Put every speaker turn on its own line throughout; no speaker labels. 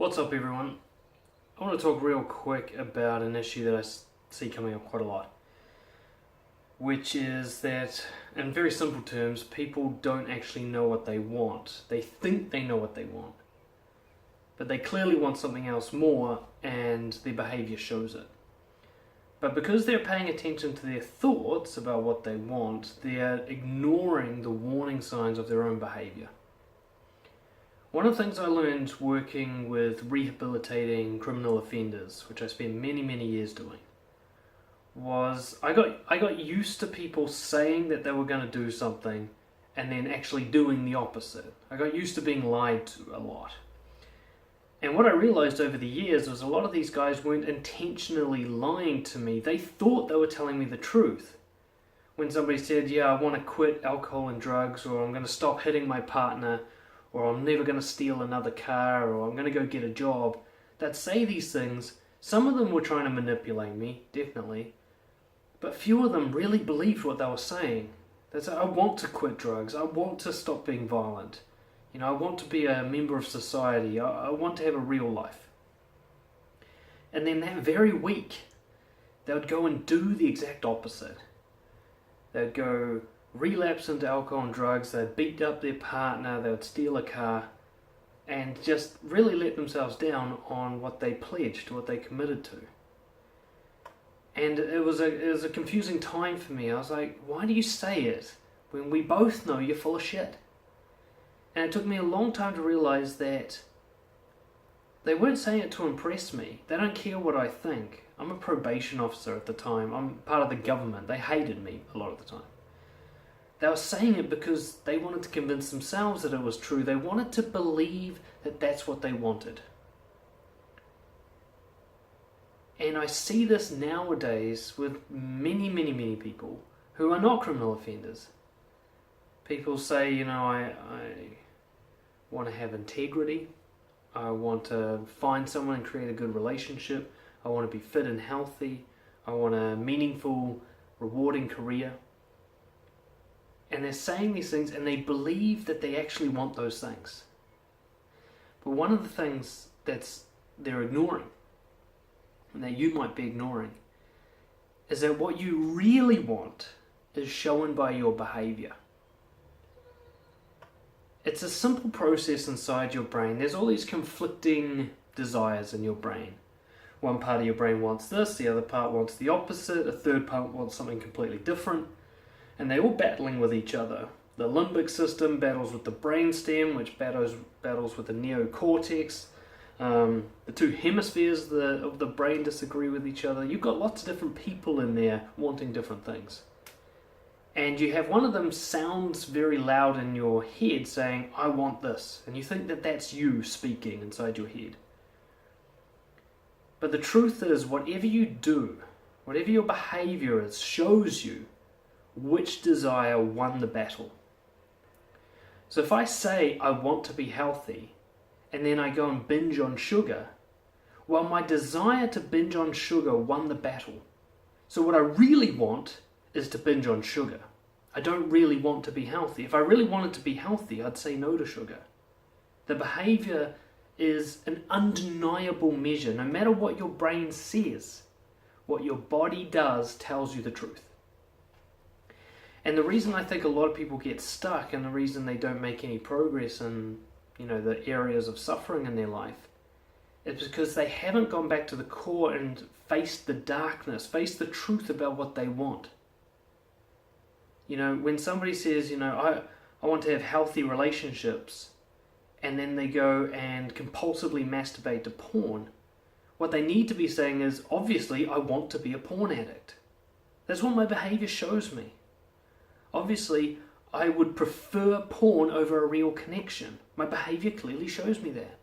What's up, everyone? I want to talk real quick about an issue that I see coming up quite a lot, which is that, in very simple terms, people don't actually know what they want. They think they know what they want, but they clearly want something else more, and their behavior shows it. But because they're paying attention to their thoughts about what they want, they're ignoring the warning signs of their own behavior. One of the things I learned working with rehabilitating criminal offenders, which I spent many years doing, was I got used to people saying that they were going to do something and then actually doing the opposite. I got used to being lied to a lot. And what I realized over the years was a lot of these guys weren't intentionally lying to me. They thought they were telling me the truth. When somebody said, yeah, I want to quit alcohol and drugs, or I'm going to stop hitting my partner, or I'm never going to steal another car, or I'm going to go get a job, that say these things. Some of them were trying to manipulate me, definitely, but few of them really believed what they were saying. They said, I want to quit drugs, I want to stop being violent, I want to be a member of society, I want to have a real life. And then that very week, they would go and do the exact opposite. They would go relapse into alcohol and drugs, they'd beat up their partner, they would steal a car, and just really let themselves down on what they pledged, what they committed to. And it was a confusing time for me. I was like, why do you say it when we both know you're full of shit? And it took me a long time to realize that they weren't saying it to impress me. They don't care what I think. I'm a probation officer at the time. I'm part of the government. They hated me a lot of the time. They were saying it because they wanted to convince themselves that it was true. They wanted to believe that that's what they wanted. And I see this nowadays with many people who are not criminal offenders. People say, I want to have integrity. I want to find someone and create a good relationship. I want to be fit and healthy. I want a meaningful, rewarding career. And they're saying these things and they believe that they actually want those things. But one of the things they're ignoring, and that you might be ignoring, is that what you really want is shown by your behavior. It's a simple process inside your brain. There's all these conflicting desires in your brain. One part of your brain wants this, the other part wants the opposite, a third part wants something completely different. And they're all battling with each other. The limbic system battles with the brainstem, which battles with the neocortex. The two hemispheres of the brain disagree with each other. You've got lots of different people in there wanting different things. And you have one of them sounds very loud in your head saying, I want this. And you think that that's you speaking inside your head. But the truth is, whatever you do, whatever your behavior is, shows you which desire won the battle. So if I say I want to be healthy and then I go and binge on sugar, well, my desire to binge on sugar won the battle. So what I really want is to binge on sugar. I don't really want to be healthy. If I really wanted to be healthy, I'd say no to sugar. The behavior is an undeniable measure. No matter what your brain says, what your body does tells you the truth. And the reason I think a lot of people get stuck, and the reason they don't make any progress in, the areas of suffering in their life, is because they haven't gone back to the core and faced the darkness, faced the truth about what they want. When somebody says, I want to have healthy relationships, and then they go and compulsively masturbate to porn, what they need to be saying is, obviously, I want to be a porn addict. That's what my behavior shows me. Obviously, I would prefer porn over a real connection. My behavior clearly shows me that.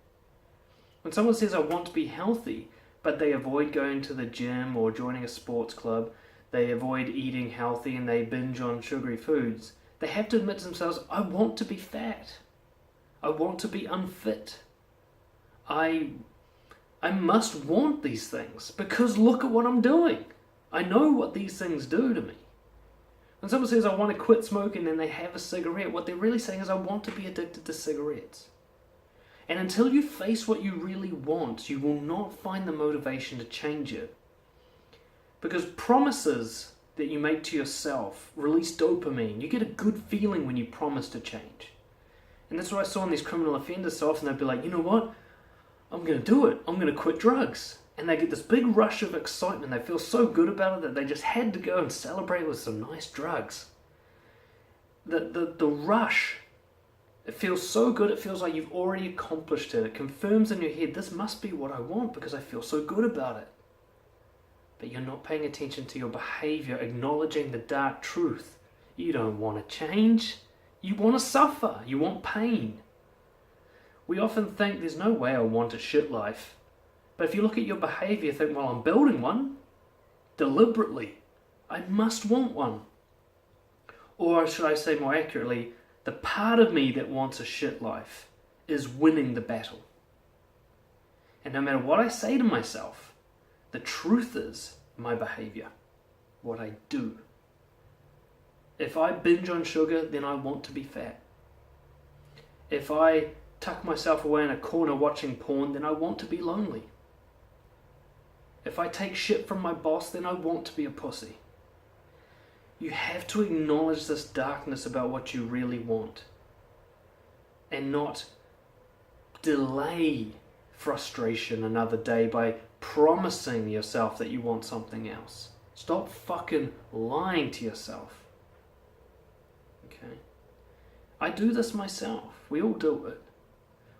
When someone says I want to be healthy, but they avoid going to the gym or joining a sports club, they avoid eating healthy and they binge on sugary foods, they have to admit to themselves, I want to be fat. I want to be unfit. I must want these things because look at what I'm doing. I know what these things do to me. When someone says, I want to quit smoking, and they have a cigarette, what they're really saying is, I want to be addicted to cigarettes. And until you face what you really want, you will not find the motivation to change it. Because promises that you make to yourself release dopamine. You get a good feeling when you promise to change. And that's what I saw in these criminal offenders so often. They'd be like, you know what? I'm going to do it. I'm going to quit drugs. And they get this big rush of excitement. They feel so good about it that they just had to go and celebrate with some nice drugs. The rush, it feels so good. It feels like you've already accomplished it. It confirms in your head, this must be what I want because I feel so good about it. But you're not paying attention to your behavior, acknowledging the dark truth. You don't want to change. You want to suffer. You want pain. We often think there's no way I want a shit life. But if you look at your behavior, think, well, I'm building one. Deliberately. I must want one. Or should I say more accurately, the part of me that wants a shit life is winning the battle. And no matter what I say to myself, the truth is my behavior, what I do. If I binge on sugar, then I want to be fat. If I tuck myself away in a corner watching porn, then I want to be lonely. If I take shit from my boss, then I want to be a pussy. You have to acknowledge this darkness about what you really want and not delay frustration another day by promising yourself that you want something else. Stop fucking lying to yourself. Okay? I do this myself. We all do it.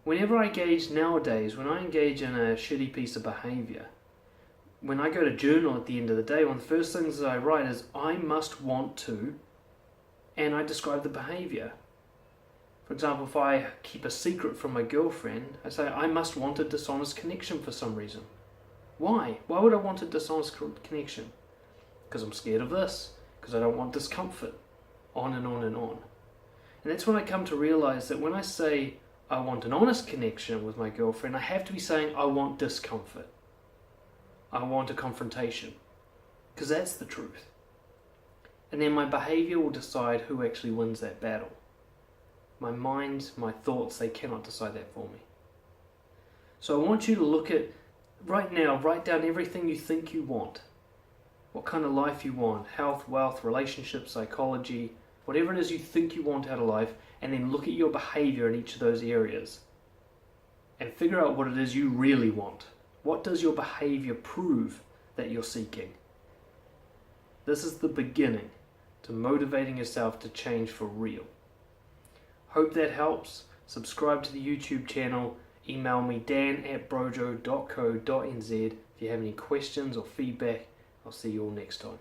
Whenever I engage nowadays, when I engage in a shitty piece of behavior, when I go to journal at the end of the day, one of the first things that I write is, I must want to, and I describe the behavior. For example, if I keep a secret from my girlfriend, I say, I must want a dishonest connection for some reason. Why? Why would I want a dishonest connection? Because I'm scared of this. Because I don't want discomfort. On and on and on. And that's when I come to realize that when I say I want an honest connection with my girlfriend, I have to be saying I want discomfort. I want a confrontation. Because that's the truth. And then my behavior will decide who actually wins that battle. My mind, my thoughts, they cannot decide that for me. So I want you to look at, right now, write down everything you think you want. What kind of life you want. Health, wealth, relationships, psychology, whatever it is you think you want out of life, and then look at your behavior in each of those areas. And figure out what it is you really want. What does your behavior prove that you're seeking? This is the beginning to motivating yourself to change for real. Hope that helps. Subscribe to the YouTube channel. Email me dan@brojo.co.nz if you have any questions or feedback. I'll see you all next time.